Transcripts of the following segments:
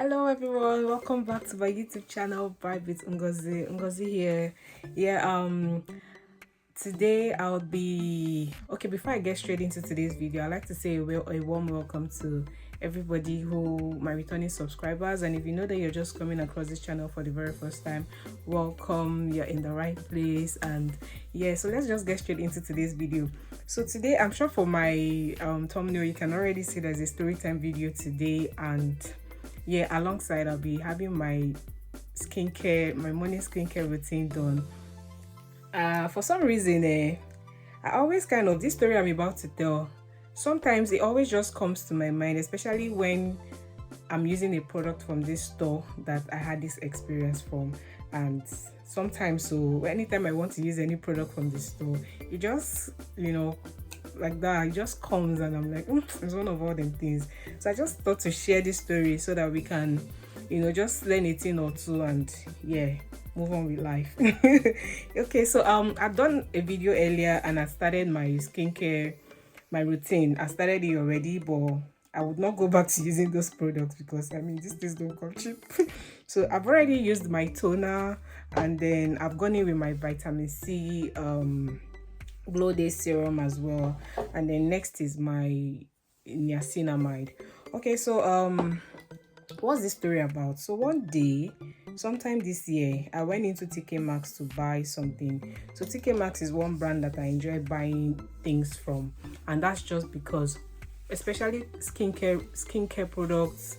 Hello everyone, welcome back to my YouTube channel, Vibe with Ngozi. Ngozi here. Today I'll be before I get straight into today's video, I'd like to say a warm welcome to everybody my returning subscribers. And if you know that you're just coming across this channel for the very first time, welcome, you're in the right place. And so let's just get straight into today's video. So today, I'm sure for my thumbnail you can already see there's a story time video today, and alongside I'll be having my morning skincare routine done. For some reason, I always this story I'm about to tell, sometimes it always just comes to my mind, especially when I'm using a product from this store that I had this experience from. And sometimes, so anytime I want to use any product from this store, it just, like that, it just comes, and I'm like, it's one of all them things. So I just thought to share this story so that we can, just learn a thing or two, and move on with life. Okay, so I've done a video earlier and I started my skincare, my routine. I started it already, but I would not go back to using those products because these things don't come cheap. So I've already used my toner, and then I've gone in with my vitamin C glow day serum as well, and then next is my niacinamide. Okay, so what's this story about? So one day, sometime this year, I went into TK Maxx to buy something. So TK Maxx is one brand that I enjoy buying things from, and that's just because, especially skincare products,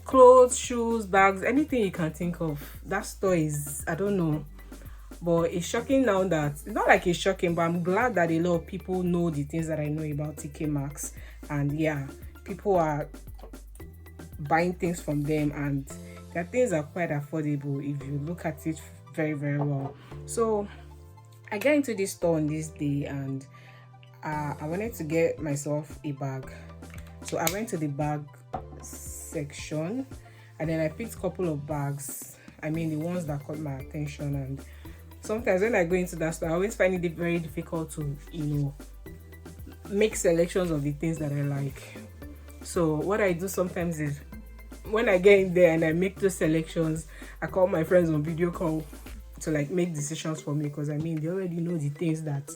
clothes, shoes, bags, anything you can think of, that store is, I don't know, but it's shocking now that it's not like it's shocking, but I'm glad that a lot of people know the things that I know about TK Maxx, and people are buying things from them, and their things are quite affordable if you look at it very, very well. So I get into this store on this day, and I wanted to get myself a bag. So I went to the bag section, and then I picked a couple of bags, the ones that caught my attention. And sometimes when I go into that store, I always find it very difficult to make selections of the things that I like. So what I do sometimes is, when I get in there and I make those selections, I call my friends on video call to make decisions for me, because they already know the things that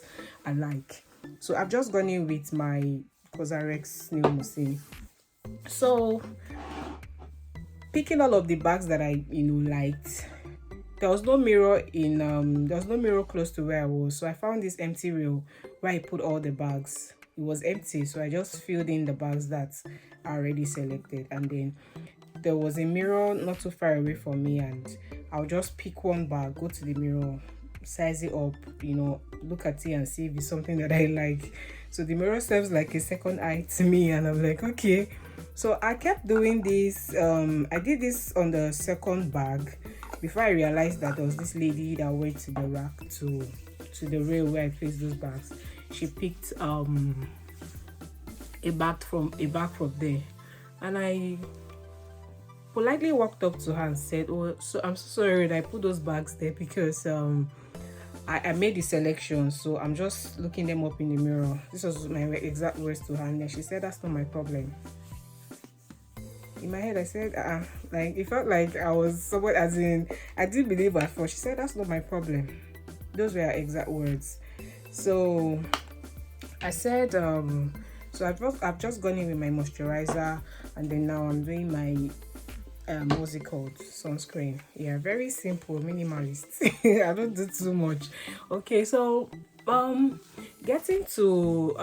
I like. So I've just gone in with my Cosrx New Musin. So picking all of the bags that I liked, there was no mirror close to where I was. So I found this empty rail where I put all the bags. It was empty, so I just filled in the bags that are already selected, and then there was a mirror not too far away from me, and I'll just pick one bag, go to the mirror, size it up, look at it and see if it's something that I like. So the mirror serves like a second eye to me, and I'm like, okay. So I kept doing this. I did this on the second bag before I realized that there was this lady that went to the rack to the rail where I placed those bags. She picked a bag from there, and I politely walked up to her and said, "Oh, so I'm so sorry that I put those bags there because I made the selection, so I'm just looking them up in the mirror." This was my exact words to her, and she said, "That's not my problem." In my head, I said, it felt like I was somewhat, as in, I didn't believe at first. She said, "That's not my problem." Those were her exact words. So I said, so I've just gone in with my moisturizer, and then now I'm doing my what's it called, sunscreen. Very simple, minimalist. I don't do too much. Okay, so getting to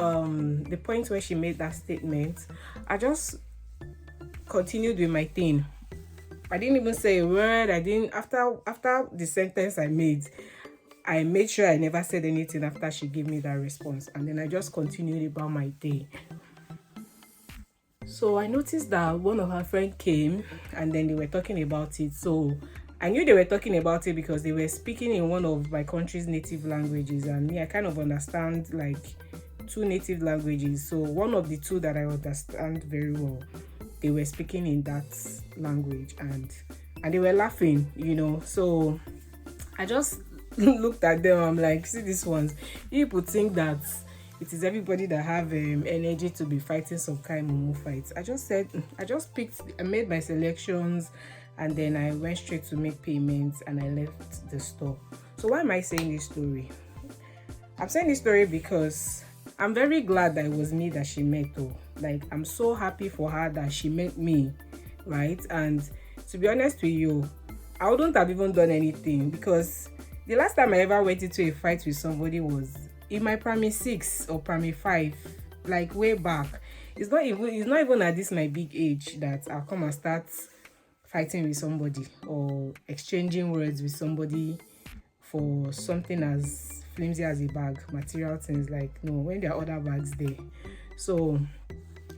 the point where she made that statement, I just continued with my thing. I didn't even say a word. I didn't, after the sentence I made sure I never said anything after she gave me that response, and then I just continued about my day. So I noticed that one of her friends came, and then they were talking about it. So I knew they were talking about it because they were speaking in one of my country's native languages, and me, I kind of understand like two native languages. So one of the two that I understand very well, they were speaking in that language, and they were laughing, So I just looked at them. I'm like, see these ones. People think that it is everybody that have energy to be fighting some kind of mumu fights. I just said, I made my selections, and then I went straight to make payments and I left the store. So why am I saying this story? I'm saying this story because I'm very glad that it was me that she met. Oh, like, I'm so happy for her that she met me, right? And to be honest with you, I wouldn't have even done anything, because the last time I ever went into a fight with somebody was in my primary 6 or primary 5, like way back. It's not even at this my big age that I'll come and start fighting with somebody or exchanging words with somebody for something as flimsy as a bag, material things. Like, no, when there are other bags there. So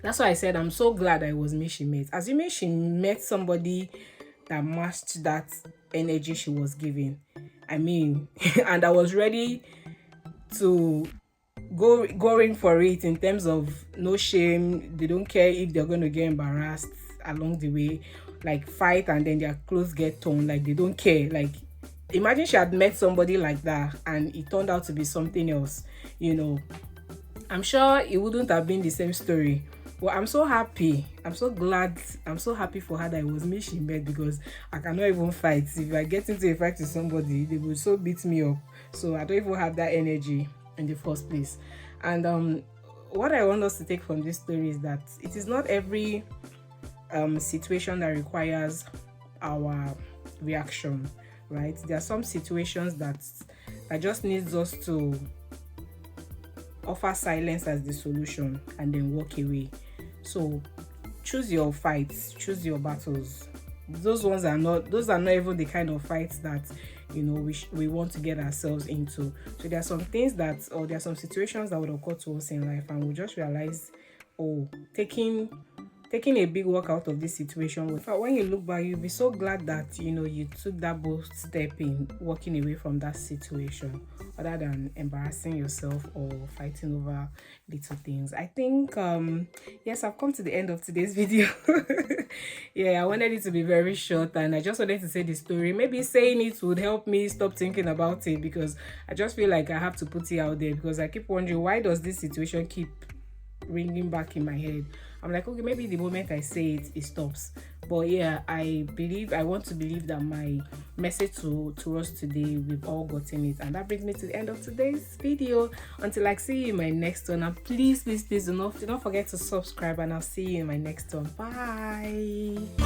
that's why I said I'm so glad that it was me she met. Assuming she met somebody that matched that energy she was giving, I mean, and I was ready to going for it, in terms of no shame. They don't care if they're going to get embarrassed along the way, like fight and then their clothes get torn, like they don't care. Like, imagine she had met somebody like that and it turned out to be something else, I'm sure it wouldn't have been the same story. Well, I'm so happy. I'm so glad. I'm so happy for her that it was me she met, because I cannot even fight. If I get into a fight with somebody, they will so beat me up. So I don't even have that energy in the first place. And what I want us to take from this story is that it is not every situation that requires our reaction, right? There are some situations that just needs us to offer silence as the solution and then walk away. So choose your fights, choose your battles. Those are not even the kind of fights that we want to get ourselves into. So there are some things that, or there are some situations that would occur to us in life, and we just realize, oh, taking a big walk out of this situation. When you look back, you'll be so glad that you took that bold step in walking away from that situation, other than embarrassing yourself or fighting over little things. I think yes, I've come to the end of today's video. Yeah, I wanted it to be very short, and I just wanted to say the story. Maybe saying it would help me stop thinking about it, because I just feel like I have to put it out there, because I keep wondering, why does this situation keep ringing back in my head? I'm like, okay, maybe the moment I say it, it stops. But yeah, I want to believe that my message to us today, we've all gotten it. And that brings me to the end of today's video. Until I see you in my next one, and please do not forget to subscribe, and I'll see you in my next one. Bye.